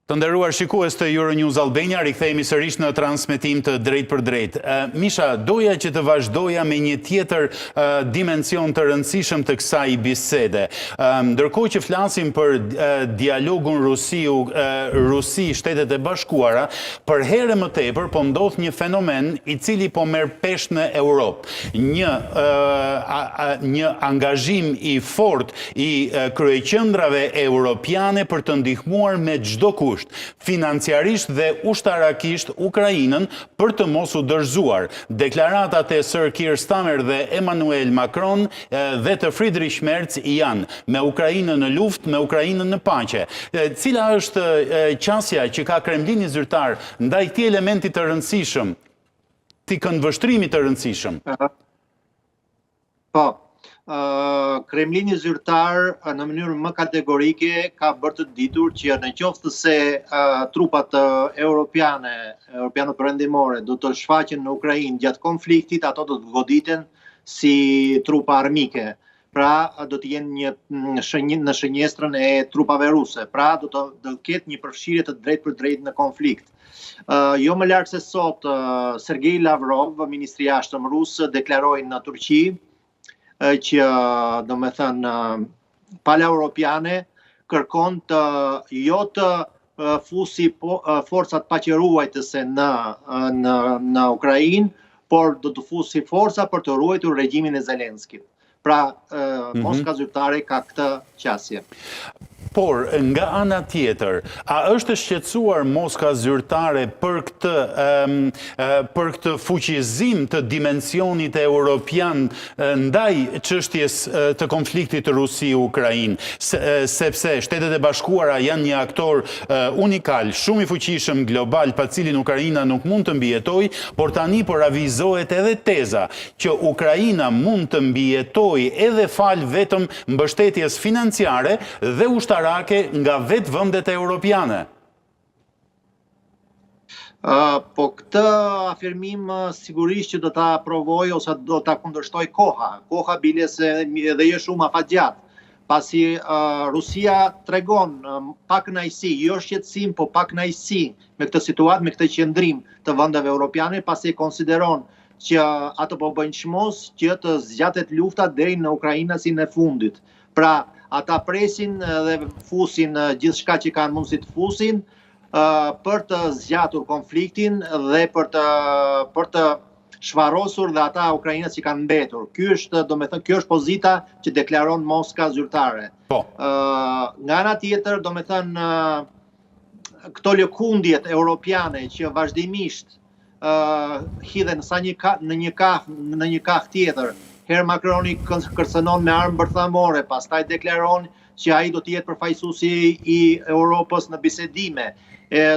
Të nderuar shikues të Euronews Albania, rikthehemi sërish në transmetim të drejt për drejt. Misha, doja që të vazhdoja me një tjetër dimension të rëndësishëm të kësaj bisede. Ndërkohë që flasim për dialogun Rusi, Shtetet e Bashkuara, për herë më tepër po ndodh një fenomen i cili po merr peshë në Europë. Një angazhim i fortë i kryeqendrave europiane për të ndihmuar me çdo kusht, financiarisht dhe ushtarakisht Ukrainën për të mos u dorëzuar. Deklaratat e Sir Keir Starmer dhe Emmanuel Macron dhe të Friedrich Merz janë me Ukrainën në luftë, me Ukrainën në paqe. Cila është qasja që ka Kremlini zyrtar ndaj këtij elementi të rëndësishëm, këtij këndvështrimi të rëndësishëm? Po. Kremlini zyrtar në mënyrë më kategorike ka bërë të ditur që në qoftë se trupat europiane perëndimore do të shfaqen në Ukrainë gjatë konfliktit, ato do të goditen si trupa armike. Pra do të jenë në shënjestrën e trupave ruse. Pra do të ketë një përfshirje të drejtë për drejtë në konflikt. Jo më larg se sot, Sergei Lavrov, ministri i jashtëm rus, deklaroi në Turqi që do me thënë pala europiane kërkon të jo të fusi forcat paqëruajtëse në Ukrainë, por do të fusi forca për të ruajtur regjimin e Zelenskit. Pra, Moska zyrtare ka këtë qasje. Por, nga ana tjetër, a është shqetësuar Moska zyrtare për këtë fuqizim të dimensionit europian ndaj çështjes të konfliktit Rusi-Ukrainë, sepse Shtetet e Bashkuara janë një aktor unikal, shumë i fuqishëm global, pa cilin Ukraina nuk mund të mbijetojë, por tani por avizohet edhe teza që Ukraina mund të mbijetojë edhe fal vetëm mbështetjes financiare dhe ushtarake nga vetë vendet europiane. Po këtë afirmim sigurisht që do ta provoj ose do ta kundërshtoj koha. Koha bile se edhe jo shumë afatgjat. Pasi Rusia tregon pa kënaqësi, jo shqetësim, po pa kënaqësi me këtë situatë, me këtë qëndrim të vendeve europiane, pasi konsideron që ato po bëjnë çmos që të zgjatet lufta deri në Ukrainasin e fundit. Pra, ata presin dhe fusin gjithçka që kanë mundësi të fusin për të zgjatur konfliktin dhe për të shvarosur dhe ata ukrainës që kanë mbetur. Ky është pozita që deklaron Moska zyrtare. Nga ana tjetër, këto lëkundjet europiane që vazhdimisht hidhen në një kah tjetër. Herë Macroni kërcënon me armë bërthamore, pastaj deklaron që ai do të jetë përfaqësuesi i Europës në bisedime.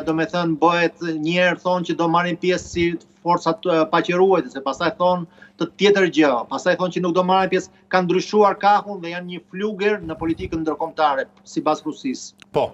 Do me thënë, bëhet njerë thonë që do marrin pjesë si forcat paqëruese, pastaj thonë të tjetër gjë, pastaj thonë që nuk do marrin pjesë, kanë ndryshuar kahun dhe janë një fluger në politikën ndërkombëtare sipas Rusisë. Po.